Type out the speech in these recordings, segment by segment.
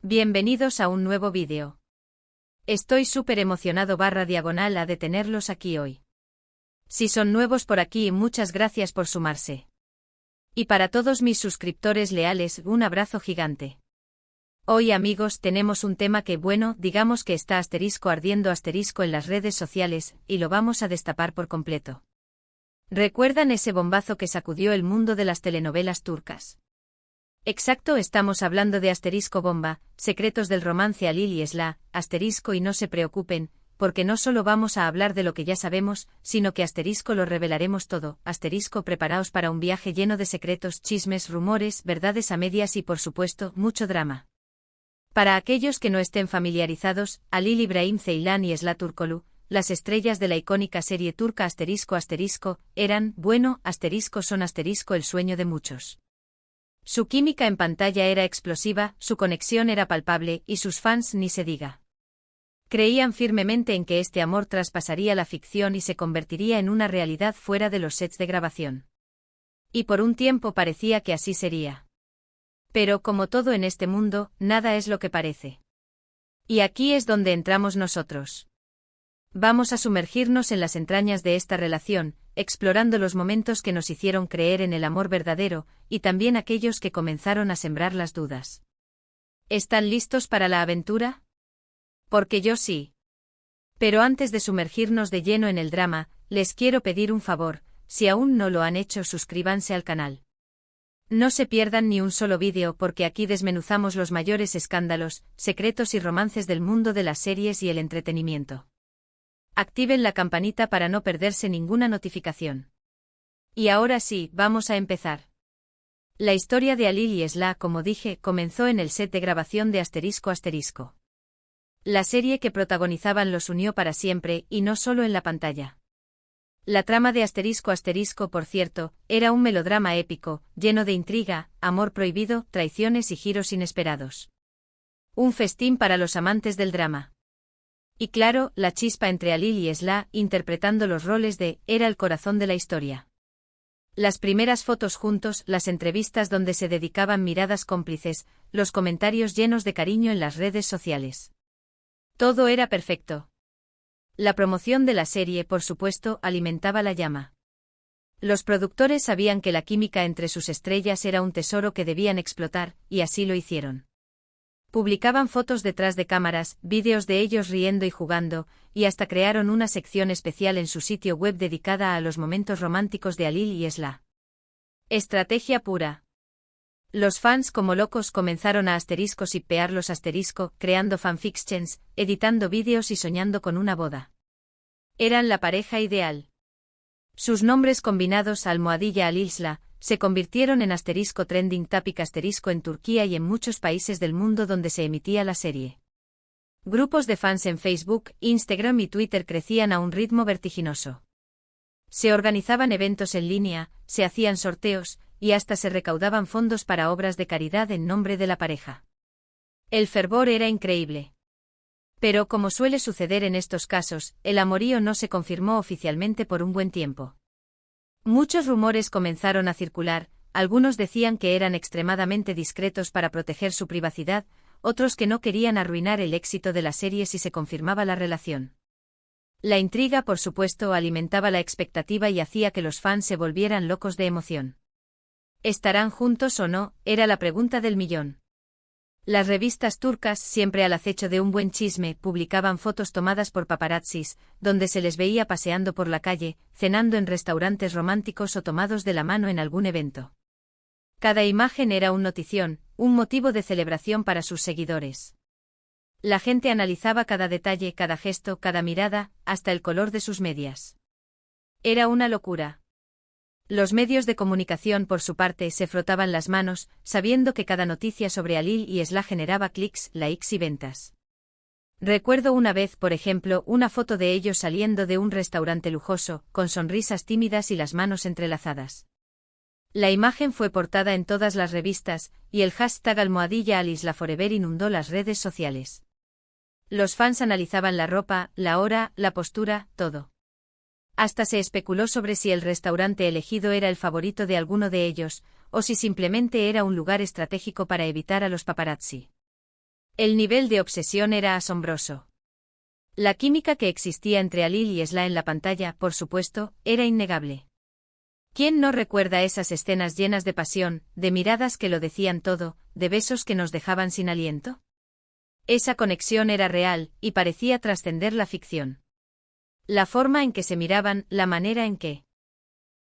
Bienvenidos a un nuevo vídeo. Estoy súper emocionado /diagonal a de tenerlos aquí hoy. Si son nuevos por aquí, muchas gracias por sumarse. Y para todos mis suscriptores leales, un abrazo gigante. Hoy, amigos, tenemos un tema que, digamos que está ardiendo en las redes sociales, y lo vamos a destapar por completo. ¿Recuerdan ese bombazo que sacudió el mundo de las telenovelas turcas? Exacto, estamos hablando de *bomba, secretos del romance Halil y Esla, y no se preocupen, porque no solo vamos a hablar de lo que ya sabemos, sino que lo revelaremos todo, preparaos para un viaje lleno de secretos, chismes, rumores, verdades a medias y por supuesto, mucho drama. Para aquellos que no estén familiarizados, Halil İbrahim Ceylan y Esla Turkoglu, las estrellas de la icónica serie turca eran, son el sueño de muchos. Su química en pantalla era explosiva, su conexión era palpable, y sus fans ni se diga. Creían firmemente en que este amor traspasaría la ficción y se convertiría en una realidad fuera de los sets de grabación. Y por un tiempo parecía que así sería. Pero como todo en este mundo, nada es lo que parece. Y aquí es donde entramos nosotros. Vamos a sumergirnos en las entrañas de esta relación, explorando los momentos que nos hicieron creer en el amor verdadero, y también aquellos que comenzaron a sembrar las dudas. ¿Están listos para la aventura? Porque yo sí. Pero antes de sumergirnos de lleno en el drama, les quiero pedir un favor, si aún no lo han hecho, suscríbanse al canal. No se pierdan ni un solo vídeo porque aquí desmenuzamos los mayores escándalos, secretos y romances del mundo de las series y el entretenimiento. Activen la campanita para no perderse ninguna notificación. Y ahora sí, vamos a empezar. La historia de Halil y Esla, como dije, comenzó en el set de grabación de *. La serie que protagonizaban los unió para siempre, y no solo en la pantalla. La trama de *, por cierto, era un melodrama épico, lleno de intriga, amor prohibido, traiciones y giros inesperados. Un festín para los amantes del drama. Y claro, la chispa entre Halil y Esla, interpretando los roles era el corazón de la historia. Las primeras fotos juntos, las entrevistas donde se dedicaban miradas cómplices, los comentarios llenos de cariño en las redes sociales. Todo era perfecto. La promoción de la serie, por supuesto, alimentaba la llama. Los productores sabían que la química entre sus estrellas era un tesoro que debían explotar, y así lo hicieron. Publicaban fotos detrás de cámaras, vídeos de ellos riendo y jugando, y hasta crearon una sección especial en su sitio web dedicada a los momentos románticos de Halil y Esla. Estrategia pura. Los fans como locos comenzaron a shippearlos creando fanfictions, editando vídeos y soñando con una boda. Eran la pareja ideal. Sus nombres combinados Halil-Esla se convirtieron en *trending topic en Turquía y en muchos países del mundo donde se emitía la serie. Grupos de fans en Facebook, Instagram y Twitter crecían a un ritmo vertiginoso. Se organizaban eventos en línea, se hacían sorteos, y hasta se recaudaban fondos para obras de caridad en nombre de la pareja. El fervor era increíble. Pero como suele suceder en estos casos, el amorío no se confirmó oficialmente por un buen tiempo. Muchos rumores comenzaron a circular, algunos decían que eran extremadamente discretos para proteger su privacidad, otros que no querían arruinar el éxito de la serie si se confirmaba la relación. La intriga, por supuesto, alimentaba la expectativa y hacía que los fans se volvieran locos de emoción. ¿Estarán juntos o no?, era la pregunta del millón. Las revistas turcas, siempre al acecho de un buen chisme, publicaban fotos tomadas por paparazzis, donde se les veía paseando por la calle, cenando en restaurantes románticos o tomados de la mano en algún evento. Cada imagen era un notición, un motivo de celebración para sus seguidores. La gente analizaba cada detalle, cada gesto, cada mirada, hasta el color de sus medias. Era una locura. Los medios de comunicación, por su parte, se frotaban las manos, sabiendo que cada noticia sobre Halil y Esla generaba clics, likes y ventas. Recuerdo una vez, por ejemplo, una foto de ellos saliendo de un restaurante lujoso, con sonrisas tímidas y las manos entrelazadas. La imagen fue portada en todas las revistas, y el hashtag #HalilEslaForever inundó las redes sociales. Los fans analizaban la ropa, la hora, la postura, todo. Hasta se especuló sobre si el restaurante elegido era el favorito de alguno de ellos, o si simplemente era un lugar estratégico para evitar a los paparazzi. El nivel de obsesión era asombroso. La química que existía entre Alil y Esla en la pantalla, por supuesto, era innegable. ¿Quién no recuerda esas escenas llenas de pasión, de miradas que lo decían todo, de besos que nos dejaban sin aliento? Esa conexión era real, y parecía trascender la ficción. La forma en que se miraban, la manera en que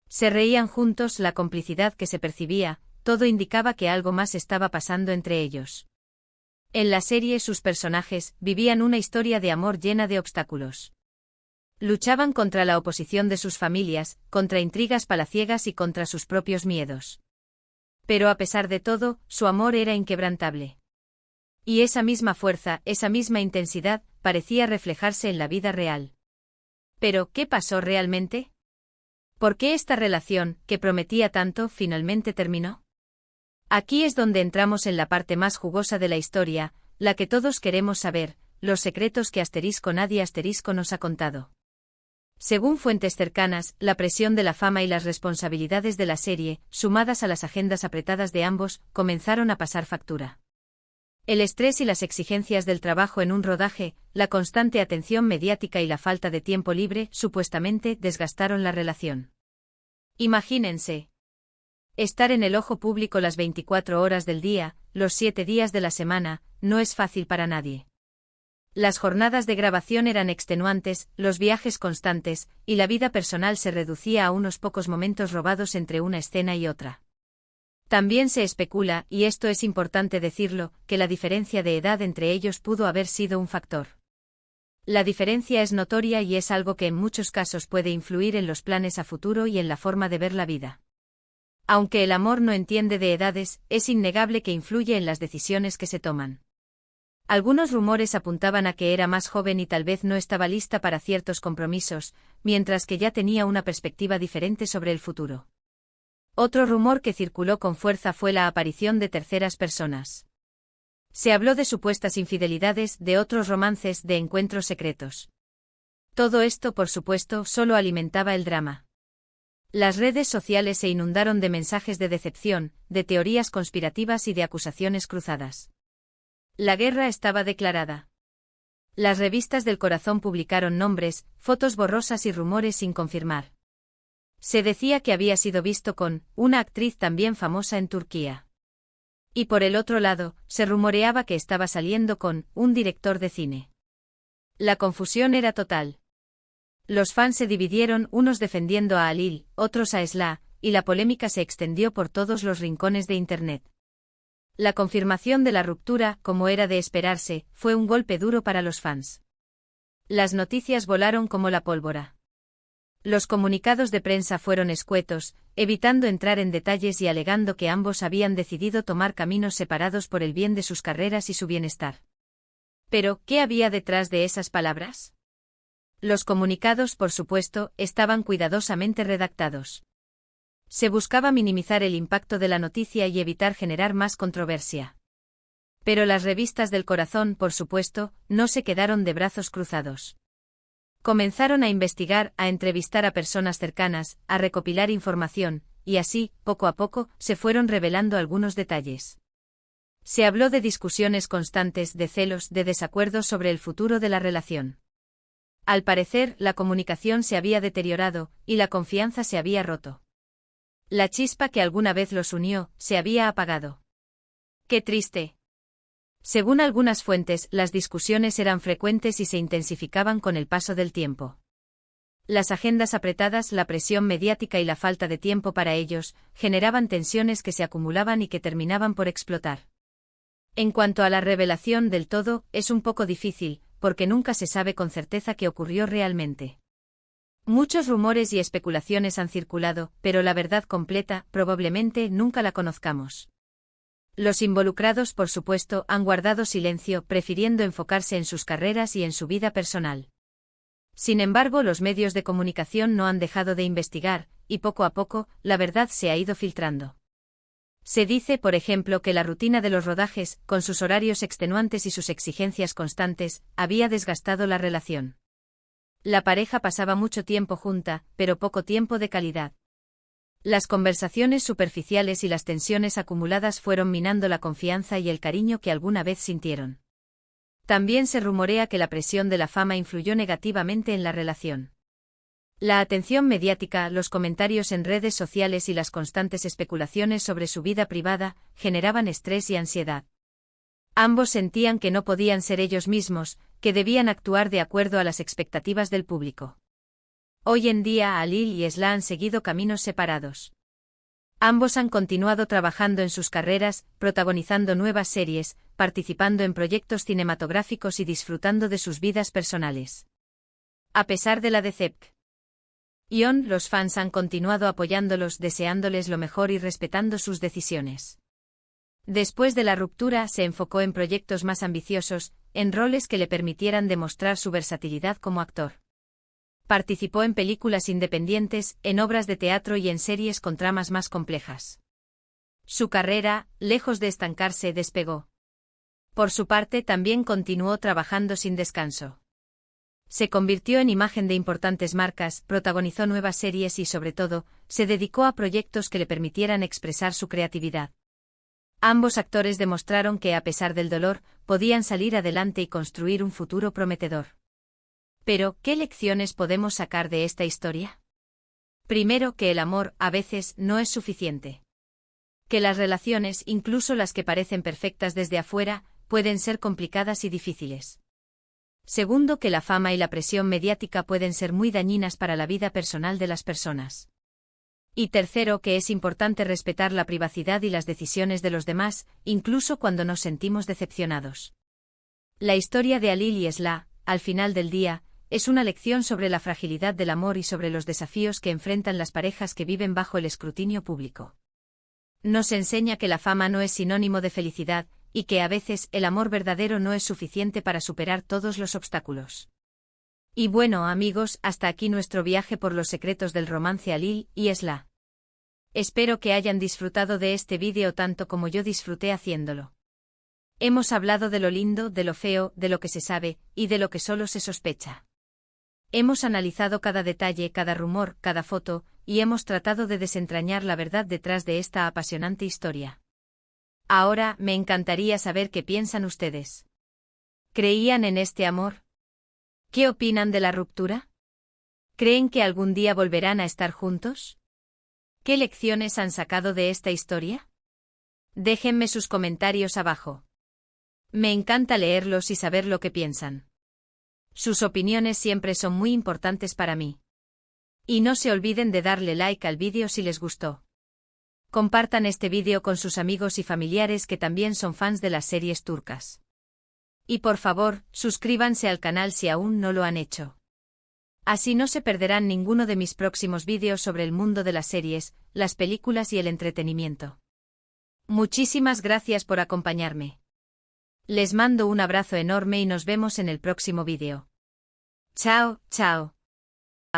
se reían juntos, la complicidad que se percibía, todo indicaba que algo más estaba pasando entre ellos. En la serie sus personajes vivían una historia de amor llena de obstáculos. Luchaban contra la oposición de sus familias, contra intrigas palaciegas y contra sus propios miedos. Pero a pesar de todo, su amor era inquebrantable. Y esa misma fuerza, esa misma intensidad, parecía reflejarse en la vida real. Pero, ¿qué pasó realmente? ¿Por qué esta relación, que prometía tanto, finalmente terminó? Aquí es donde entramos en la parte más jugosa de la historia, la que todos queremos saber, los secretos que nadie nos ha contado. Según fuentes cercanas, la presión de la fama y las responsabilidades de la serie, sumadas a las agendas apretadas de ambos, comenzaron a pasar factura. El estrés y las exigencias del trabajo en un rodaje, la constante atención mediática y la falta de tiempo libre, supuestamente, desgastaron la relación. Imagínense. Estar en el ojo público las 24 horas del día, los 7 días de la semana, no es fácil para nadie. Las jornadas de grabación eran extenuantes, los viajes constantes, y la vida personal se reducía a unos pocos momentos robados entre una escena y otra. También se especula, y esto es importante decirlo, que la diferencia de edad entre ellos pudo haber sido un factor. La diferencia es notoria y es algo que en muchos casos puede influir en los planes a futuro y en la forma de ver la vida. Aunque el amor no entiende de edades, es innegable que influye en las decisiones que se toman. Algunos rumores apuntaban a que era más joven y tal vez no estaba lista para ciertos compromisos, mientras que ya tenía una perspectiva diferente sobre el futuro. Otro rumor que circuló con fuerza fue la aparición de terceras personas. Se habló de supuestas infidelidades, de otros romances, de encuentros secretos. Todo esto, por supuesto, solo alimentaba el drama. Las redes sociales se inundaron de mensajes de decepción, de teorías conspirativas y de acusaciones cruzadas. La guerra estaba declarada. Las revistas del corazón publicaron nombres, fotos borrosas y rumores sin confirmar. Se decía que había sido visto con una actriz también famosa en Turquía. Y por el otro lado, se rumoreaba que estaba saliendo con un director de cine. La confusión era total. Los fans se dividieron, unos defendiendo a Alil, otros a Esla, y la polémica se extendió por todos los rincones de Internet. La confirmación de la ruptura, como era de esperarse, fue un golpe duro para los fans. Las noticias volaron como la pólvora. Los comunicados de prensa fueron escuetos, evitando entrar en detalles y alegando que ambos habían decidido tomar caminos separados por el bien de sus carreras y su bienestar. Pero, ¿qué había detrás de esas palabras? Los comunicados, por supuesto, estaban cuidadosamente redactados. Se buscaba minimizar el impacto de la noticia y evitar generar más controversia. Pero las revistas del corazón, por supuesto, no se quedaron de brazos cruzados. Comenzaron a investigar, a entrevistar a personas cercanas, a recopilar información, y así, poco a poco, se fueron revelando algunos detalles. Se habló de discusiones constantes, de celos, de desacuerdos sobre el futuro de la relación. Al parecer, la comunicación se había deteriorado, y la confianza se había roto. La chispa que alguna vez los unió, se había apagado. ¡Qué triste! Según algunas fuentes, las discusiones eran frecuentes y se intensificaban con el paso del tiempo. Las agendas apretadas, la presión mediática y la falta de tiempo para ellos, generaban tensiones que se acumulaban y que terminaban por explotar. En cuanto a la revelación del todo, es un poco difícil, porque nunca se sabe con certeza qué ocurrió realmente. Muchos rumores y especulaciones han circulado, pero la verdad completa, probablemente, nunca la conozcamos. Los involucrados, por supuesto, han guardado silencio, prefiriendo enfocarse en sus carreras y en su vida personal. Sin embargo, los medios de comunicación no han dejado de investigar, y poco a poco, la verdad se ha ido filtrando. Se dice, por ejemplo, que la rutina de los rodajes, con sus horarios extenuantes y sus exigencias constantes, había desgastado la relación. La pareja pasaba mucho tiempo junta, pero poco tiempo de calidad. Las conversaciones superficiales y las tensiones acumuladas fueron minando la confianza y el cariño que alguna vez sintieron. También se rumorea que la presión de la fama influyó negativamente en la relación. La atención mediática, los comentarios en redes sociales y las constantes especulaciones sobre su vida privada generaban estrés y ansiedad. Ambos sentían que no podían ser ellos mismos, que debían actuar de acuerdo a las expectativas del público. Hoy en día Alil y Esla han seguido caminos separados. Ambos han continuado trabajando en sus carreras, protagonizando nuevas series, participando en proyectos cinematográficos y disfrutando de sus vidas personales. A pesar de la decepción, los fans han continuado apoyándolos, deseándoles lo mejor y respetando sus decisiones. Después de la ruptura, se enfocó en proyectos más ambiciosos, en roles que le permitieran demostrar su versatilidad como actor. Participó en películas independientes, en obras de teatro y en series con tramas más complejas. Su carrera, lejos de estancarse, despegó. Por su parte, también continuó trabajando sin descanso. Se convirtió en imagen de importantes marcas, protagonizó nuevas series y, sobre todo, se dedicó a proyectos que le permitieran expresar su creatividad. Ambos actores demostraron que, a pesar del dolor, podían salir adelante y construir un futuro prometedor. Pero, ¿qué lecciones podemos sacar de esta historia? Primero, que el amor, a veces, no es suficiente. Que las relaciones, incluso las que parecen perfectas desde afuera, pueden ser complicadas y difíciles. Segundo, que la fama y la presión mediática pueden ser muy dañinas para la vida personal de las personas. Y tercero, que es importante respetar la privacidad y las decisiones de los demás, incluso cuando nos sentimos decepcionados. La historia de Alil y Esla, al final del día, es una lección sobre la fragilidad del amor y sobre los desafíos que enfrentan las parejas que viven bajo el escrutinio público. Nos enseña que la fama no es sinónimo de felicidad, y que a veces el amor verdadero no es suficiente para superar todos los obstáculos. Y bueno, amigos, hasta aquí nuestro viaje por los secretos del romance Alil y Esla. Espero que hayan disfrutado de este vídeo tanto como yo disfruté haciéndolo. Hemos hablado de lo lindo, de lo feo, de lo que se sabe, y de lo que solo se sospecha. Hemos analizado cada detalle, cada rumor, cada foto, y hemos tratado de desentrañar la verdad detrás de esta apasionante historia. Ahora, me encantaría saber qué piensan ustedes. ¿Creían en este amor? ¿Qué opinan de la ruptura? ¿Creen que algún día volverán a estar juntos? ¿Qué lecciones han sacado de esta historia? Déjenme sus comentarios abajo. Me encanta leerlos y saber lo que piensan. Sus opiniones siempre son muy importantes para mí. Y no se olviden de darle like al vídeo si les gustó. Compartan este vídeo con sus amigos y familiares que también son fans de las series turcas. Y por favor, suscríbanse al canal si aún no lo han hecho. Así no se perderán ninguno de mis próximos vídeos sobre el mundo de las series, las películas y el entretenimiento. Muchísimas gracias por acompañarme. Les mando un abrazo enorme y nos vemos en el próximo vídeo. Chao, chao.